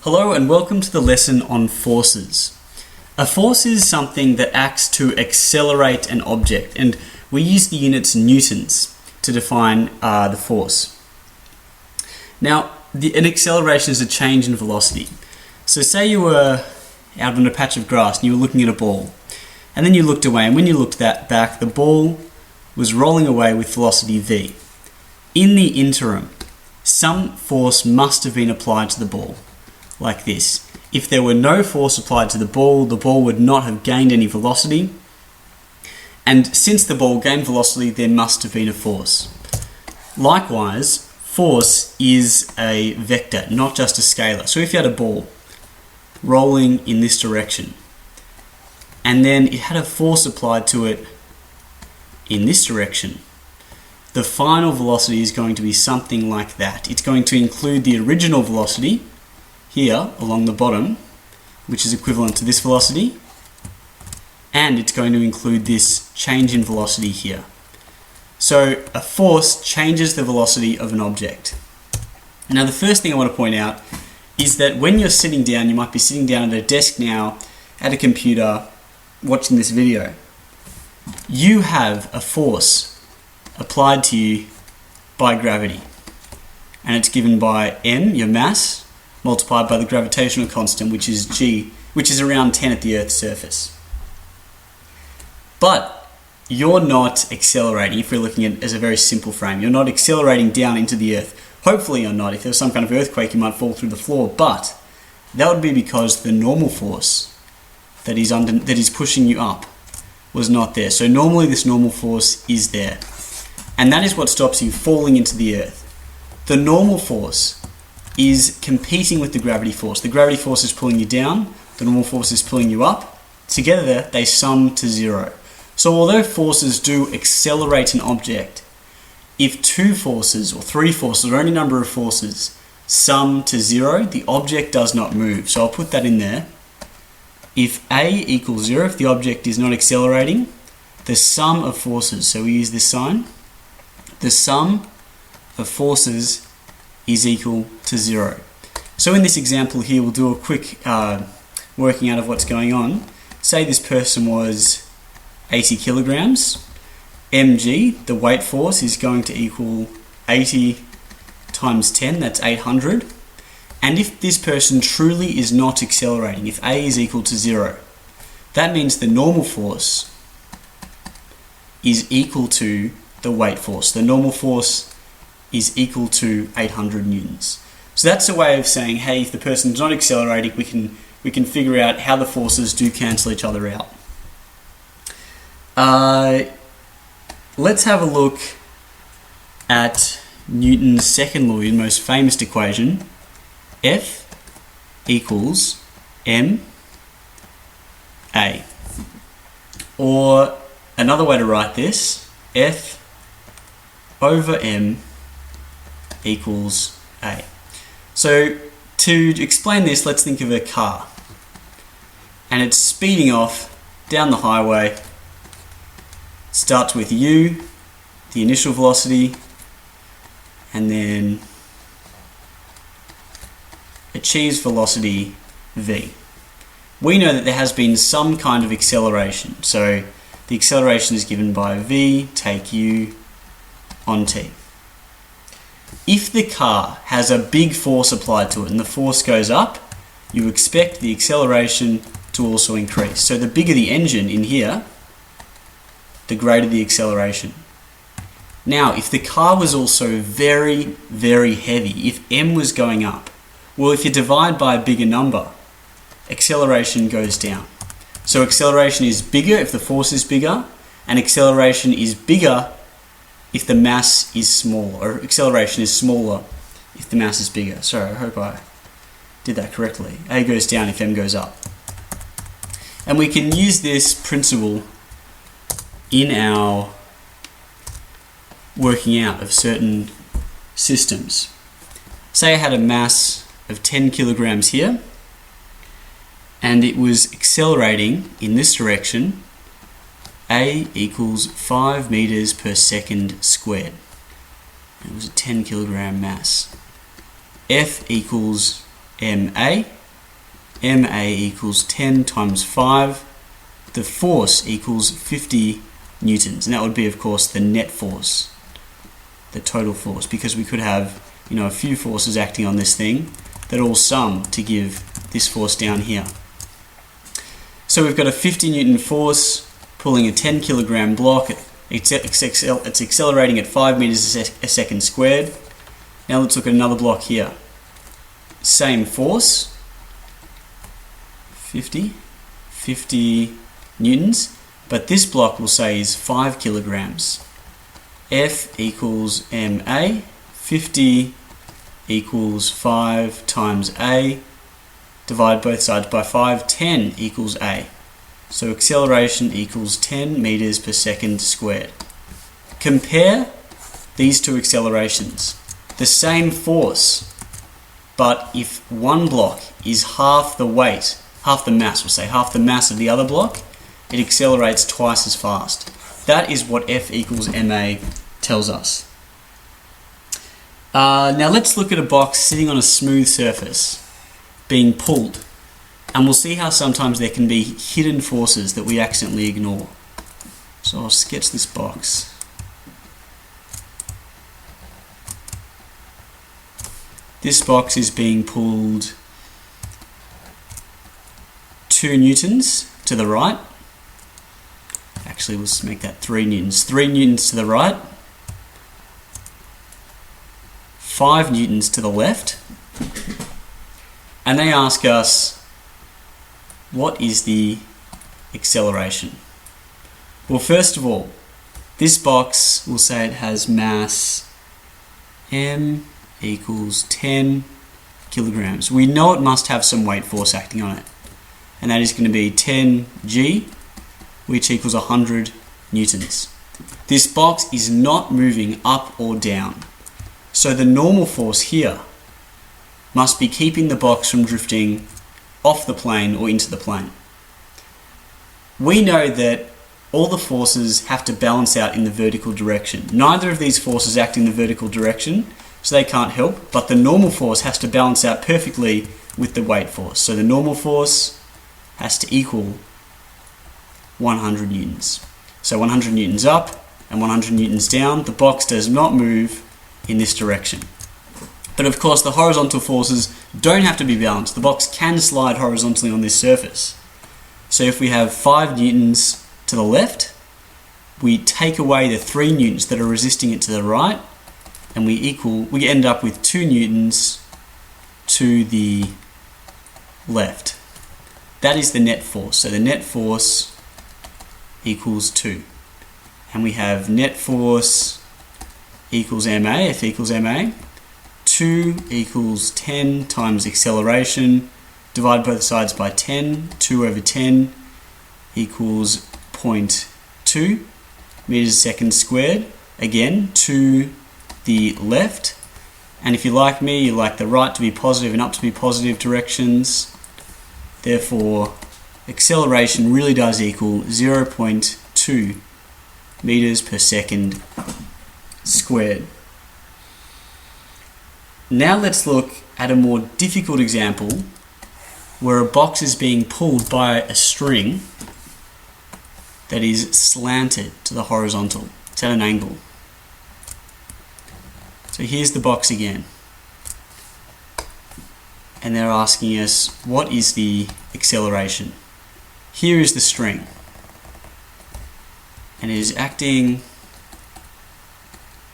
Hello and welcome to the lesson on forces. A force is something that acts to accelerate an object, and we use the units newtons to define the force. Now, an acceleration is a change in velocity. So say you were out on a patch of grass and you were looking at a ball, and then you looked away, and when you looked back, the ball was rolling away with velocity v. In the interim, some force must have been applied to the ball, like this. If there were no force applied to the ball would not have gained any velocity, and since the ball gained velocity, there must have been a force. Likewise, force is a vector, not just a scalar. So if you had a ball rolling in this direction, and then it had a force applied to it in this direction, the final velocity is going to be something like that. It's going to include the original velocity here along the bottom, which is equivalent to this velocity, and it's going to include this change in velocity here. So a force changes the velocity of an object. Now the first thing I want to point out is that when you're sitting down, you might be sitting down at a desk now, at a computer, watching this video. You have a force applied to you by gravity, and it's given by m, your mass, multiplied by the gravitational constant, which is g, which is around 10 at the Earth's surface. But you're not accelerating, if we're looking at it as a very simple frame. You're not accelerating down into the Earth. Hopefully you're not. If there was some kind of earthquake, you might fall through the floor, but that would be because the normal force that is pushing you up was not there. So normally this normal force is there. And that is what stops you falling into the Earth. The normal force is competing with the gravity force. The gravity force is pulling you down, the normal force is pulling you up. Together they sum to zero. So although forces do accelerate an object, if two forces or three forces or any number of forces sum to zero, the object does not move. So I'll put that in there. If A equals zero, if the object is not accelerating, the sum of forces, so we use this sign, the sum of forces is equal to zero. So in this example here, we'll do a quick working out of what's going on. Say this person was 80 kilograms. mg, the weight force, is going to equal 80 times 10, that's 800. And if this person truly is not accelerating, if A is equal to zero, that means the normal force is equal to the weight force. The normal force is equal to 800 newtons. So that's a way of saying, hey, if the person's not accelerating, we can figure out how the forces do cancel each other out. Let's have a look at Newton's second law, the most famous equation. F equals ma. Or another way to write this, F over m equals A. So to explain this, let's think of a car, and it's speeding off down the highway. Starts with u, the initial velocity, and then achieves velocity v. We know that there has been some kind of acceleration, so the acceleration is given by v, take u, on t. If the car has a big force applied to it and the force goes up, you expect the acceleration to also increase. So the bigger the engine in here, the greater the acceleration. Now, if the car was also very, very heavy, if m was going up, well, if you divide by a bigger number, acceleration goes down. So acceleration is bigger if the force is bigger, and acceleration is bigger if the mass is smaller, or acceleration is smaller if the mass is bigger. Sorry, I hope I did that correctly. A goes down if m goes up. And we can use this principle in our working out of certain systems. Say I had a mass of 10 kilograms here, and it was accelerating in this direction. A equals 5 meters per second squared. It was a 10 kilogram mass. F equals MA. MA equals 10 times 5. The force equals 50 newtons. And that would be, of course, the net force, the total force, because we could have, a few forces acting on this thing that all sum to give this force down here. So we've got a 50 Newton force pulling a 10 kilogram block. It's accelerating at 5 meters a second squared. Now let's look at another block here. Same force, 50 newtons, but this block we'll say is 5 kilograms. F equals MA, 50 equals 5 times A, divide both sides by 5, 10 equals A. So acceleration equals 10 meters per second squared. Compare these two accelerations. The same force, but if one block is half the weight, half the mass, we'll say half the mass of the other block, it accelerates twice as fast. That is what F equals MA tells us. Now let's look at a box sitting on a smooth surface being pulled, and we'll see how sometimes there can be hidden forces that we accidentally ignore. So I'll sketch this box. This box is being pulled 2 newtons to the right. Actually, let's make that 3 newtons. 3 newtons to the right. 5 newtons to the left. And they ask us, what is the acceleration? Well, first of all, this box, we'll say it has mass M equals 10 kilograms. We know it must have some weight force acting on it, and that is going to be 10 G, which equals 100 newtons. This box is not moving up or down, so the normal force here must be keeping the box from drifting off the plane or into the plane. We know that all the forces have to balance out in the vertical direction. Neither of these forces act in the vertical direction, so they can't help, but the normal force has to balance out perfectly with the weight force. So the normal force has to equal 100 newtons. So 100 newtons up and 100 newtons down. The box does not move in this direction. But of course, the horizontal forces don't have to be balanced. The box can slide horizontally on this surface. So if we have 5 newtons to the left, we take away the 3 newtons that are resisting it to the right, and we end up with 2 newtons to the left. That is the net force. So the net force equals 2. And we have net force equals MA, F equals MA. 2 equals 10 times acceleration. Divide both sides by 10. 2 over 10 equals 0.2 meters a second squared. Again, to the left. And if you're like me, you like the right to be positive and up to be positive directions. Therefore, acceleration really does equal 0.2 meters per second squared. Now let's look at a more difficult example where a box is being pulled by a string that is slanted to the horizontal. It's at an angle. So here's the box again. And they're asking us, what is the acceleration? Here is the string. And it is acting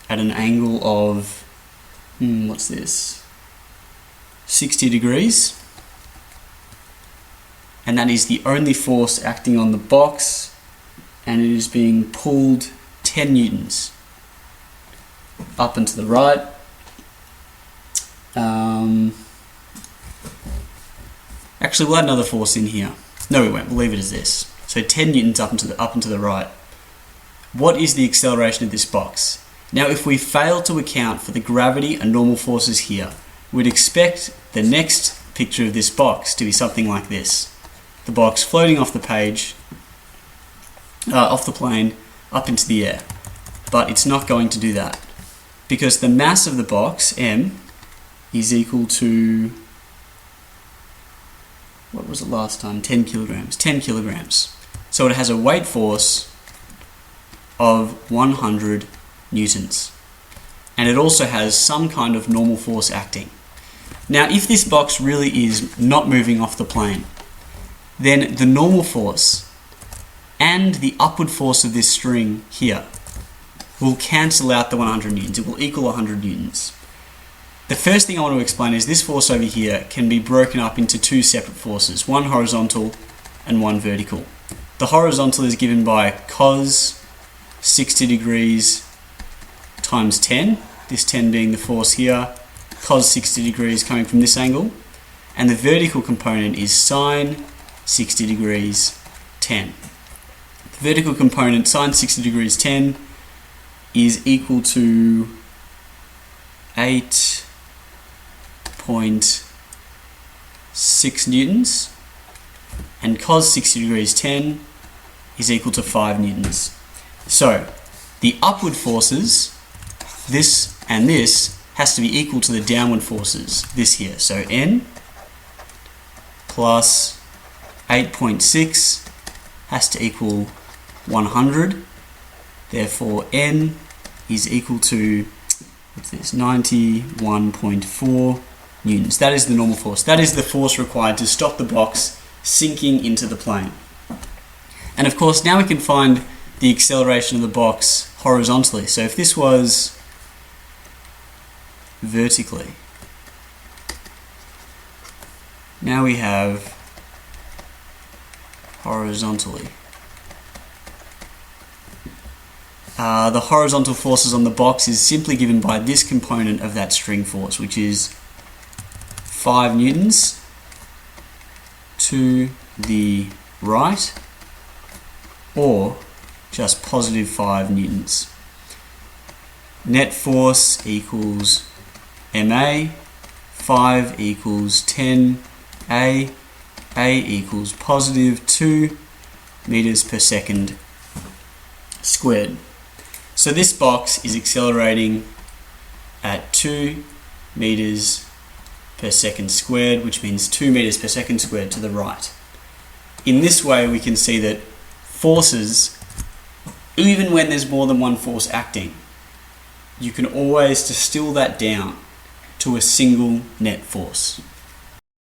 at an angle of, what's this? 60 degrees. And that is the only force acting on the box, and it is being pulled 10 newtons up and to the right. Actually, we'll add another force in here. No, we won't. We'll leave it as this. So 10 newtons up and to the right. What is the acceleration of this box? Now, if we fail to account for the gravity and normal forces here, we'd expect the next picture of this box to be something like this. The box floating off the page, off the plane, up into the air. But it's not going to do that, because the mass of the box, M, is equal to what was it last time? 10 kilograms. 10 kilograms. So it has a weight force of 100 newtons. And it also has some kind of normal force acting. Now, if this box really is not moving off the plane, then the normal force and the upward force of this string here will cancel out the 100 newtons. It will equal 100 newtons. The first thing I want to explain is this force over here can be broken up into two separate forces, one horizontal and one vertical. The horizontal is given by cos 60 degrees times 10, this 10 being the force here, cos 60 degrees coming from this angle, and the vertical component is sine 60 degrees 10. The vertical component, sine 60 degrees 10, is equal to 8.6 newtons, and cos 60 degrees 10 is equal to 5 newtons. So the upward forces, this and this, has to be equal to the downward forces, this here. So N plus 8.6 has to equal 100. Therefore, N is equal to, what's this, 91.4 newtons. That is the normal force. That is the force required to stop the box sinking into the plane. And of course, now we can find the acceleration of the box horizontally. So if this was vertically, now we have horizontally. The horizontal forces on the box is simply given by this component of that string force, which is 5 newtons to the right, or just positive 5 newtons. Net force equals MA, 5 equals 10A, A equals positive 2 meters per second squared. So this box is accelerating at 2 meters per second squared, which means 2 meters per second squared to the right. In this way, we can see that forces, even when there's more than one force acting, you can always distill that down to a single net force.